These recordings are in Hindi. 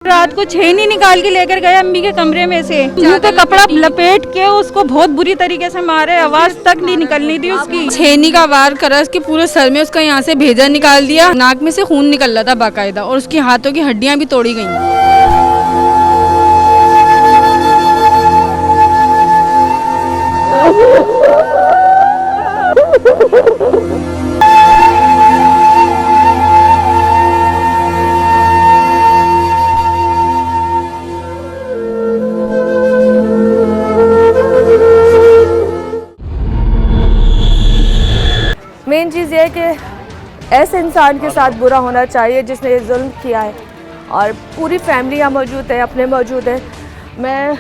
रात को छेनी निकाल के लेकर गए अम्मी के कमरे में से, मुंह पे कपड़ा लपेट के उसको बहुत बुरी तरीके से मारे, आवाज तक नहीं निकलनी थी उसकी। छेनी का वार करा उसके पूरे सर में, उसका यहाँ से भेजा निकाल दिया, नाक में से खून निकल रहा था बाकायदा, और उसकी हाथों की हड्डियां भी तोड़ी गई। मेन चीज़ ये है कि ऐसे इंसान के साथ बुरा होना चाहिए जिसने ये जुल्म किया है, और पूरी फैमिली यहाँ मौजूद है, अपने मौजूद है। मैं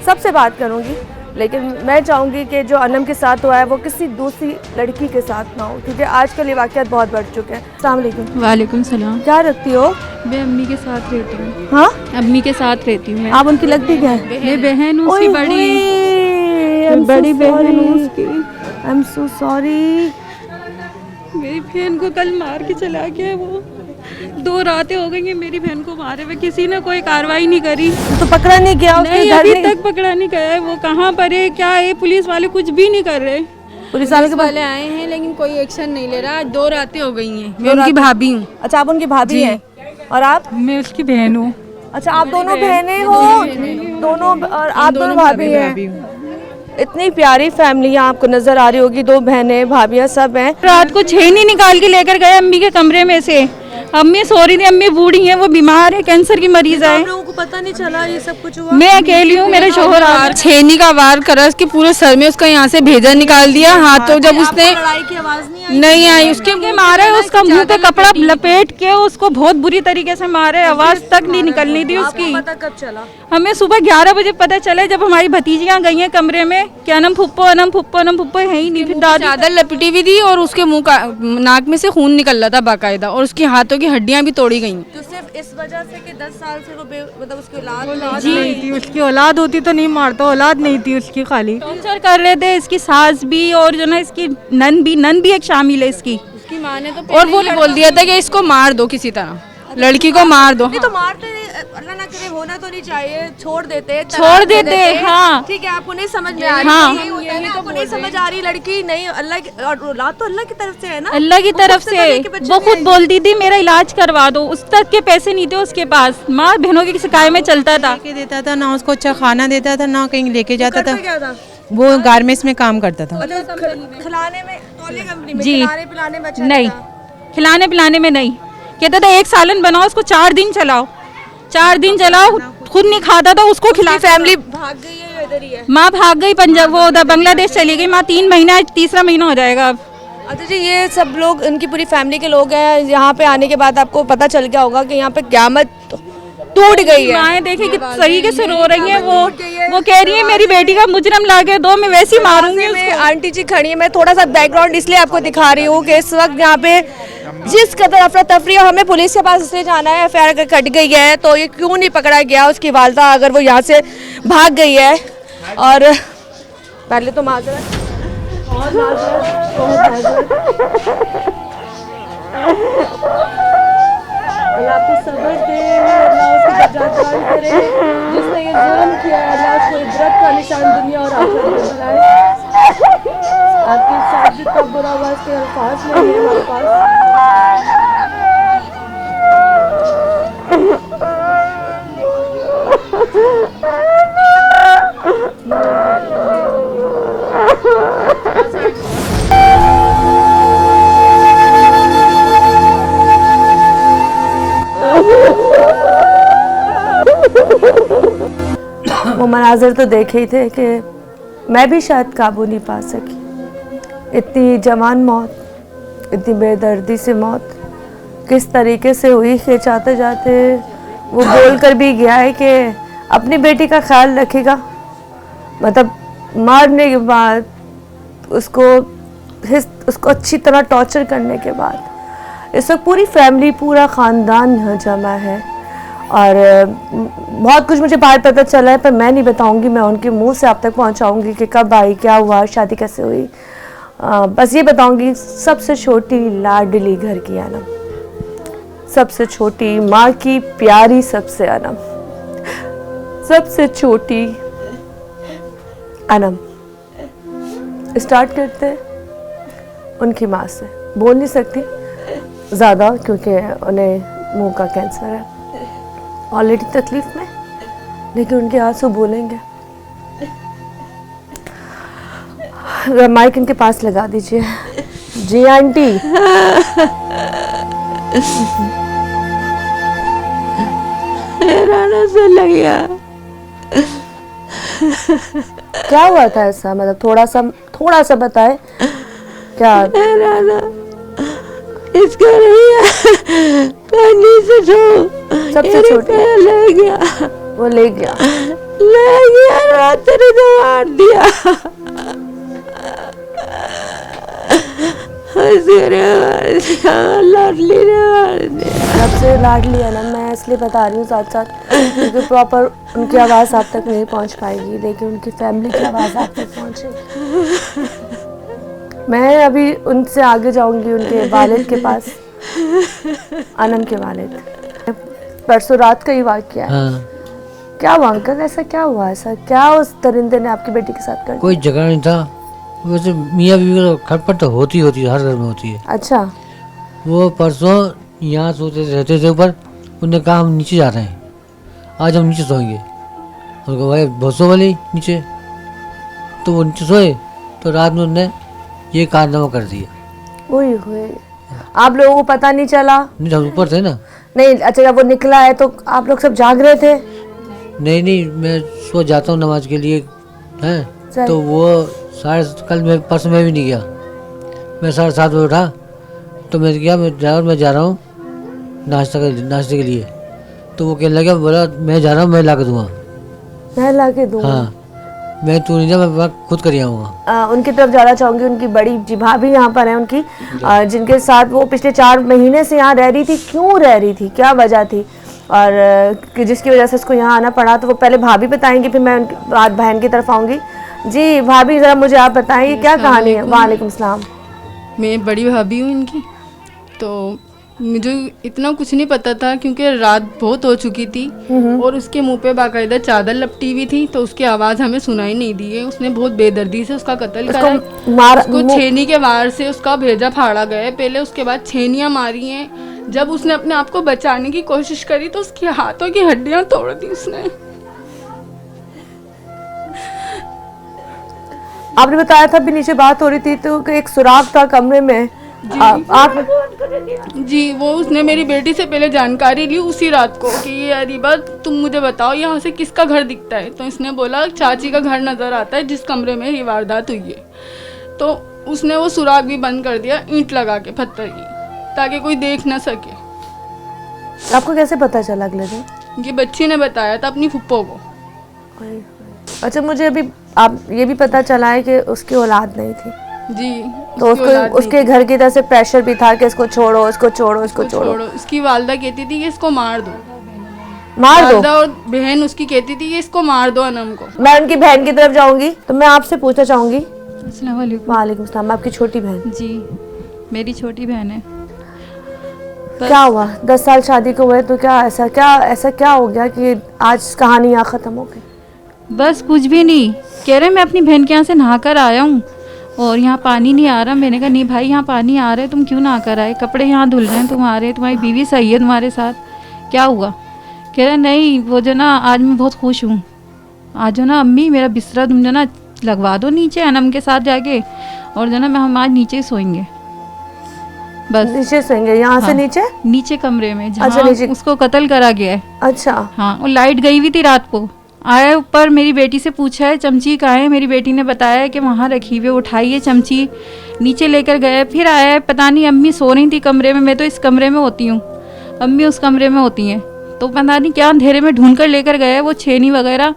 सबसे बात करूँगी, लेकिन मैं चाहूँगी कि जो अनम के साथ हुआ है वो किसी दूसरी लड़की के साथ ना हो, क्योंकि आजकल ये वाक़यात बहुत बढ़ चुके हैं। अस्सलाम वालेकुम। वालेकुम सलाम। क्या रखती हो? मैं अम्मी के साथ रहती हूँ। हाँ, अम्मी के साथ रहती हूँ मैं। आप उनकी लगती क्या है? मैं बहन हूँ उसकी, बड़ी बहन हूँ उसकी। I am so sorry. मेरी बहन को कल मार के चला गया वो। 2 रातें हो गई हैं मेरी बहन को मारे हुए, किसी ने कोई कार्रवाई नहीं करी। तो पकड़ा नहीं गया उसके नहीं, घर अभी में? तक पकड़ा नहीं गया है। वो कहाँ पर है, क्या है, पुलिस वाले कुछ भी नहीं कर रहे। पुलिस वाले आए हैं लेकिन कोई एक्शन नहीं ले रहा। 2 रातें हो गई हैं। मैं उनकी भाभी हूँ। अच्छा, आप उनकी भाभी हैं और आप? मैं उसकी बहन हूँ। अच्छा, आप दोनों बहनें हो? दोनों, और आप दोनों भाभी हैं। इतनी प्यारी फैमिली आपको नजर आ रही होगी, 2 बहनें भाभियाँ सब हैं। रात को छेनी निकाल के लेकर गए अम्मी के कमरे में से। अम्मी सो रही थी, अम्मी बूढ़ी है, वो बीमार है, कैंसर की मरीज है। लोगों को पता नहीं चला ये सब कुछ हुआ? मैं अकेली हूँ, मेरे शोहर आ। छेनी का वार करा उसके पूरे सर में, उसका यहाँ से भेजा निकाल दिया, हाथों जब उसने लड़ाई की आवाज नहीं आई उसके के मारे, उसका मुंह पे कपड़ा लपेट के उसको बहुत बुरी तरीके से मारे, आवाज तक नहीं निकलनी थी उसकी। पता कब चला? हमें सुबह 11 बजे पता चले, जब हमारी भतीजियाँ गई हैं कमरे में कि अनम फुप्पो है ही नहीं। फिर दादी चादर लपेटी हुई थी और उसके मुंह का नाक में से खून निकल रहा था बाकायदा, और उसकी हाथों की हड्डियां भी तोड़ी गई। तो सिर्फ इस वजह से कि 10 साल से वो मतलब उसकी औलाद नहीं थी, उसकी औलाद होती तो नहीं मारता, औलाद नहीं थी उसकी, खाली टॉर्चर कर रहे थे। इसकी सास भी और जो ना इसकी नन भी एक शामिल है इसकी। उसकी माँ ने तो और वो बोल दिया था कि इसको मार दो, किसी तरह लड़की को मार दो। तो मारते, अल्लाह ना करे, होना तो नहीं चाहिए, छोड़ देते। हाँ ठीक है, आपको नहीं समझ में आ रही, हाँ, यही होता है ना, आपको नहीं समझ आ रही लड़की नहीं, अल्लाह की और औलाद तो अल्लाह की तरफ से है ना, अल्लाह की तरफ से। वो खुद बोलती थी मेरा इलाज करवा दो, उस तक के पैसे नहीं थे उसके पास। माँ बहनों की शिकायत में चलता था, देता था ना, उसको अच्छा खाना देता था ना, कहीं लेके जाता था। क्या था? वो गारमेंट्स में काम करता था। खिलाने में, तौलिया कंपनी में, जी। खिलाने पिलाने में अच्छा नहीं, था। खिलाने पिलाने में नहीं। कहता था 1 सालन बनाओ, उसको 4 दिन चलाओ, 4 दिन चलाओ, खुद नहीं खाता था, उसको खिला। फैमिली भाग गई है या इधर ही है? माँ भाग गई पंजाब, वो उधर बांग्लादेश चली गई। माँ 3 महीना, 3रा महीना हो जाएगा अब। अच्छा जी, ये सब लोग इनकी पूरी फैमिली के लोग हैं। यहाँ पे आने के बाद आपको पता चल गया होगा कि यहाँ पे क़यामत टूट गई है। माएँ देखिए किस तरीके से रो रही हैं। वो कह रही है मेरी बेटी का मुजरम ला के दो, मैं वैसे ही मारूंगी उसको। आंटी जी खड़ी है, मैं थोड़ा सा बैकग्राउंड इसलिए आपको दिखा रही हूँ कि इस वक्त यहाँ पे जिस कदर अफरा तफरी, और हमें पुलिस के पास इसलिए जाना है, FIR अगर कट गई है तो ये क्यों नहीं पकड़ा गया उसकी वालदा, अगर वो यहाँ से भाग गई है। और पहले तो माजरत, बहुत माजरत, बहुत माजरत। अल्लाह आपको सब्र दे, अल्लाह उसकी बर्दाश्त करे, जिसने ये जुल्म किया है अल्लाह उसको इबरत का निशान दुनिया और आखिरत में बनाए। आपके साथ जितना बुरा हुआ इसके अल्फाज नहीं है हमारे पास। वो मनाजिर तो देखे ही थे कि मैं भी शायद काबू नहीं पा सकी। इतनी जवान मौत, इतनी बेदर्दी से मौत किस तरीके से हुई कि जाते जाते वो बोल कर भी गया है कि अपनी बेटी का ख्याल रखेगा। मतलब मारने के बाद उसको अच्छी तरह टॉर्चर करने के बाद इस वक्त पूरी फैमिली, पूरा ख़ानदान यहाँ जमा है। और बहुत कुछ मुझे बाहर पता चला है, पर मैं नहीं बताऊंगी, मैं उनके मुंह से आप तक पहुंचाऊंगी कि कब आई, क्या हुआ, शादी कैसे हुई। बस ये बताऊंगी, सबसे छोटी लाडली घर की अनम, सबसे छोटी, माँ की प्यारी सबसे अनम, सबसे छोटी अनम। स्टार्ट करते हैं उनकी माँ से। बोल नहीं सकती ज़्यादा क्योंकि उन्हें मुंह का कैंसर है, ऑलरेडी तकलीफ में, लेकिन उनके आंसू बोलेंगे। माइक इनके पास लगा दीजिए। जी आंटी। राना से लग गया। क्या हुआ था ऐसा, मतलब थोड़ा सा बताए क्या? राना इसका नहीं पानी से छो सबसे छोटी ले गया, वो ले गया। रात ने तो मार दिया। लाडली ने मार दिया। सबसे लाडली है ना, मैं इसलिए बता रही हूँ साथ साथ क्योंकि प्रॉपर उनकी आवाज़ आप तक नहीं पहुँच पाएगी, लेकिन उनकी फैमिली की आवाज़ आप तक पहुँचेगी। मैं अभी उनसे आगे जाऊंगी उनके वालिद के पास, अनम के वालिद। परसों रात का ही वाक़या है। हाँ। क्या हुआ अंकल, ऐसा क्या हुआ, ऐसा क्या उस दरिंदे ने आपकी बेटी के साथ कर दिया? कोई झगड़ा नहीं था, वैसे मियाँ बीवी का खटपट तो होती है, हर घर में होती है। अच्छा। वो परसों यहाँ सोते रहते थे ऊपर, उन्होंने कहा हम नीचे जा रहे हैं, आज हम नीचे सोएंगे। उनको भाई बहुत सो वाली नीचे, तो वो नीचे सोए तो रात में उन्होंने ये कारनामा कर दिया। ओए होए, आप लोगों को पता नहीं चला? नहीं, हम ऊपर थे ना। नहीं, अच्छा जब वो निकला है तो आप लोग सब जाग रहे थे? नहीं, मैं सो जाता हूँ नमाज के लिए हैं, चल। तो वो कल मैं परसों में भी नहीं गया, मैं 7:30 बजे उठा तो मैं क्या मैं जा रहा हूँ नाश्ते के लिए, तो वो कहने लगा, बोला मैं जा रहा हूँ, मैं ला के दूँगा। मैं ला के दूँगा? हाँ, मैं तू नहीं जा, मैं खुद कर आऊँगा। उनकी तरफ जाना चाहूँगी, उनकी बड़ी जी भाभी यहाँ पर है उनकी, जिनके साथ वो पिछले 4 महीने से यहाँ रह रही थी। क्यों रह रही थी, क्या वजह थी और जिसकी वजह से उसको यहाँ आना पड़ा, तो वो पहले भाभी बताएंगी, फिर मैं उनकी बात बहन की तरफ आऊँगी। जी भाभी, ज़रा मुझे आप बताएं क्या कहानी है? वालेकुम सलाम। मैं बड़ी भाभी हूँ इनकी, तो मुझे इतना कुछ नहीं पता था क्योंकि रात बहुत हो चुकी थी और उसके मुंह पे बाकायदा चादर लपटी हुई थी, तो उसकी आवाज़ हमें सुनाई नहीं दी है। उसने बहुत बेदर्दी से उसका कत्ल करा, उसको छेनी के वार से उसका भेजा फाड़ा गया है पहले, उसके बाद छेनियाँ मारी हैं। जब उसने अपने आप को बचाने की कोशिश करी तो उसके हाथों की हड्डियाँ तोड़ दी उसने। आपने बताया था भी नीचे बात हो रही थी तो एक सुराग था कमरे में। आप जी, वो उसने मेरी बेटी से पहले जानकारी ली उसी रात को कि ये अरीबा तुम मुझे बताओ यहाँ से किसका घर दिखता है, तो इसने बोला चाची का घर नज़र आता है जिस कमरे में ये वारदात हुई है। तो उसने वो सुराग भी बंद कर दिया ईंट लगा के पत्थर की, ताकि कोई देख ना सके। आपको कैसे पता चला अगले दिन? ये बच्ची ने बताया था अपनी फुप्पो को। अच्छा, मुझे अभी आप ये भी पता चला है कि उसकी औलाद नहीं थी। जी, तो उसको उसके घर की तरफ से प्रेशर भी था कि इसको छोड़ो, इसको छोड़ो, इसको छोड़ो। उसकी वालदा कहती थी कि इसको मार दो, वालदा और बहन उसकी कहती थी कि इसको मार दो अनम को। मैं उनकी बहन की तरफ जाऊंगी, तो मैं आपसे पूछना चाहूंगी। अस्सलाम वालेकुम। वालेकुम सलाम। आपकी छोटी बहन? जी, मेरी छोटी बहन है। क्या हुआ? 10 साल शादी को हुए तो ऐसा क्या हो गया कि आज कहानी यहाँ ख़त्म हो गई? बस कुछ भी नहीं, कह रहे मैं अपनी बहन के यहाँ से नहा कर आया हूँ और यहाँ पानी नहीं आ रहा। मैंने कहा नहीं भाई, यहाँ पानी आ रहा है, तुम क्यों नहा कर आए? कपड़े यहाँ धुल रहे हैं तुम्हारे, तुम्हारी बीवी सही है तुम्हारे साथ, क्या हुआ? कह रहे नहीं वो जो ना आज मैं बहुत खुश हूँ, आज जो ना अम्मी मेरा बिस्तरा तुम जो ना लगवा दो नीचे अनम के साथ जाके, और जो ना हम आज नीचे ही सोएंगे। बस नीचे सोएंगे? यहाँ से नीचे कमरे में जहाँ अच्छा, नीचे उसको कत्ल करा गया है। अच्छा हाँ, और लाइट गई हुई थी रात को। आया ऊपर, मेरी बेटी से पूछा है चमची कहाँ है, मेरी बेटी ने बताया कि वहाँ रखी हुई। उठाई है चमची, नीचे लेकर गए, फिर आया है, पता नहीं अम्मी सो रही थी कमरे में, मैं तो इस कमरे में होती हूँ, अम्मी उस कमरे में होती हैं, तो पता नहीं क्या अंधेरे में ढूंढ कर लेकर गए वो छेनी वगैरह,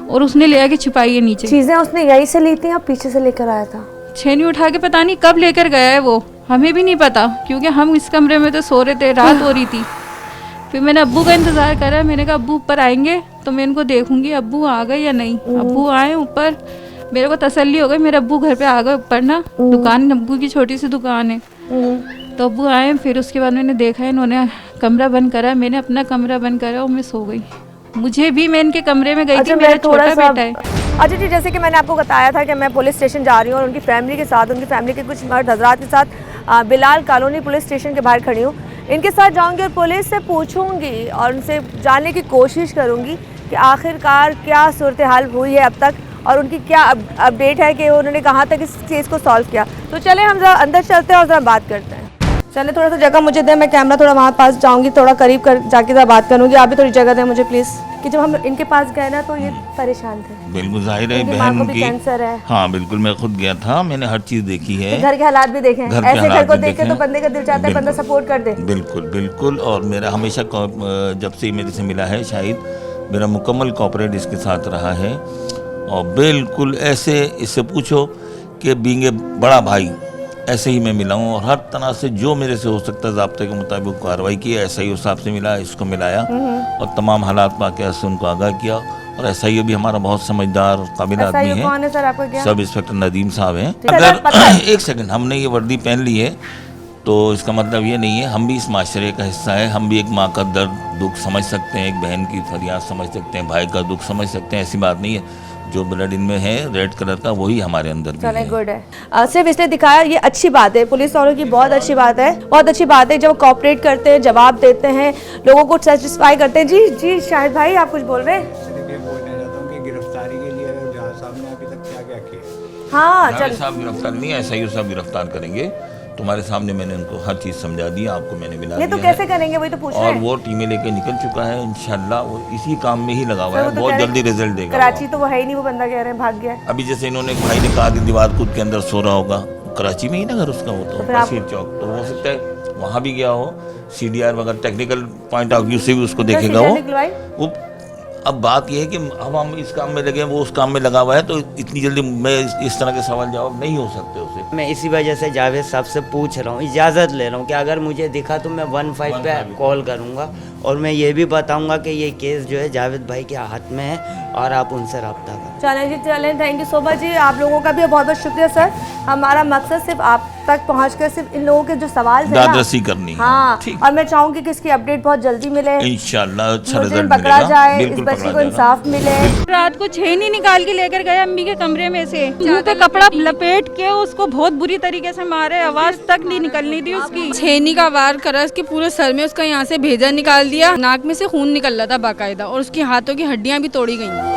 और उसने ले आके छुपाई है नीचे। चीज़ें उसने यहीं से ली थी या पीछे से लेकर आया था? छेनी उठा के पता नहीं कब लेकर गया है वो, हमें भी नहीं पता, क्योंकि हम इस कमरे में तो सो रहे थे, रात हो रही थी। फिर मैंने अब्बू का इंतज़ार करा, मैंने कहा अब्बू ऊपर आएंगे तो मैं इनको देखूंगी अब्बू आ गए या नहीं। अब्बू आए ऊपर, मेरे को तसल्ली हो गई, मेरे अब्बू घर पे आ गए ऊपर ना, दुकान अब्बू की छोटी सी दुकान है, तो अब्बू आए। फिर उसके बाद मैंने देखा है इन्होंने कमरा बंद करा, मैंने अपना कमरा बंद करा और मैं सो गई। मुझे भी, मैं इनके कमरे में गई थी, अच्छा, मेरा मैं थोड़ा छोटा सा बेटा है। अच्छा जी, जैसे कि मैंने आपको बताया था कि मैं पुलिस स्टेशन जा रही हूँ और उनकी फैमिली के साथ, उनकी फैमिली के कुछ मर्द हजरात के साथ बिलाल कॉलोनी पुलिस स्टेशन के बाहर खड़ी हूँ। इनके साथ जाऊँगी और पुलिस से पूछूँगी और उनसे जानने की कोशिश करूँगी कि आखिरकार क्या सूरत हाल हुई है अब तक और उनकी क्या अपडेट है कि उन्होंने कहाँ तक इस केस को सॉल्व किया। तो चले हम जरा अंदर चलते हैं और ज़रा बात करते हैं। चले, थोड़ा सा जगह मुझे दें, मैं कैमरा थोड़ा वहाँ पास जाऊँगी, थोड़ा करीब कर जाके ज़रा बात करूँगी। आप भी थोड़ी जगह दें मुझे प्लीज़, कि जब हम इनके पास गए ना तो ये परेशान थे। बिल्कुल जाहिर है, उनकी माँ को बहन भी की कैंसर है। हाँ बिल्कुल, मैं खुद गया था, मैंने हर चीज़ देखी है, घर के हालात भी देखे हैं। घर के ऐसे घर हालात को भी देखे तो देखे। बंदे का दिल चाहता है बंदा बिल्कुल। सपोर्ट कर दे। बिल्कुल बिल्कुल। और मेरा हमेशा जब से मेरे से मिला है शाहिद, मेरा मुकम्मल कॉपरेट इसके साथ रहा है और बिल्कुल ऐसे इससे पूछो कि बीइंग ए बड़ा भाई ऐसे ही मैं मिला हूँ और हर तरह से जो मेरे से हो सकता है ज़ाब्ते के मुताबिक कार्रवाई की, ऐसा ही उस हिसाब से मिला, इसको मिलाया और तमाम हालात पाके से उनको आगाह किया। और ऐसा ही भी हमारा बहुत समझदार और काबिल ऐसा आदमी ही कौन है सर आपको क्या? सब इंस्पेक्टर नदीम साहब हैं। ठीक है, पता है। अगर एक सेकंड, हमने ये वर्दी पहन ली है तो इसका मतलब ये नहीं है, हम भी इस माशरे का हिस्सा है, हम भी एक माँ का दर्द दुख समझ सकते हैं, एक बहन की फरियाद समझ सकते हैं, भाई का दुख समझ सकते हैं। ऐसी बात नहीं है, जो ब्लड इनमें है रेड कलर का वही हमारे अंदर भी चलें, है। गुड है। सिर्फ इसलिए दिखाया, ये अच्छी बात है, पुलिस वालों की बहुत अच्छी बात है, बहुत अच्छी बात है जब कॉपरेट करते हैं, जवाब देते हैं, लोगों को सेटिस्फाई करते हैं। जी जी शाहिद भाई, आप कुछ बोल रहे हैं? देखिए, बोलना चाहता हूँ कि गिरफ्तारी के लिए जहाँ साहब ने अभी तक क्या क्या किया। हाँ जावेद चल, साहब गिरफ्तार नहीं है, SIO साहब गिरफ्तार करेंगे। तुम्हारे सामने मैंने उनको हर चीज़ समझा दी, आपको मैंने मिला ये तो दिया कैसे है। करेंगे, वही तो पूछ रहे और हैं। वो टीमें लेके निकल चुका है, इंशाल्लाह वो इसी काम में ही लगा हुआ सर, है, वो तो बहुत कह रहे जल्दी हैं रिजल्ट देगा कराची वो। तो वो है ही नहीं, वो बंदा कह रहे हैं भाग गया है। अभी जैसे इन्होंने एक भाई ने कहा कि दीवार कूद के अंदर सो रहा होगा, कराची में ही ना घर उसका, वो तो फिर आप- बशीर चौक, तो हो सकता है वहाँ भी गया हो। CDR वगैरह टेक्निकल पॉइंट ऑफ व्यू से भी उसको देखेगा सीधे निकलवाई? वो। अब बात यह है कि अब हम इस काम में लगे हैं, वो उस काम में लगा हुआ है, तो इतनी जल्दी मैं इस तरह के सवाल जवाब नहीं हो सकते उसे। मैं इसी वजह से जावेद साहब से पूछ रहा हूँ, इजाज़त ले रहा हूँ कि अगर मुझे दिखा तो मैं 15 पे कॉल करूँगा और मैं ये भी बताऊँगा कि ये केस जो है जावेद भाई के हाथ में है और आप उनसे रब्ता करें। चलें जी, चलें, थैंक यू सो मच जी, आप लोगों का भी बहुत बहुत शुक्रिया सर। हमारा मकसद सिर्फ आप तक पहुँच कर सिर्फ इन लोगों के जो सवाल थे ना, दादरसी करनी है। हाँ, ठीक। और मैं चाहूँगी कि इसकी अपडेट बहुत जल्दी मिले, इंशाल्लाह अच्छा मुझे रिजल्ट पकड़ा मिलेगा, जाए, इस बिल्कुल बच्ची पकड़ा को जाएगा। इंसाफ मिले। रात को छेनी निकाल के लेकर गए अम्मी के कमरे में से, मुंह पे कपड़ा लपेट के उसको बहुत बुरी तरीके से मारे, आवाज तक नहीं निकलनी थी उसकी। छेनी का वार करा उसके पूरे सर में, उसका यहाँ से भेजा निकाल दिया, नाक में से खून निकल रहा था बाकायदा और उसकी हाथों की हड्डियां भी तोड़ी गई।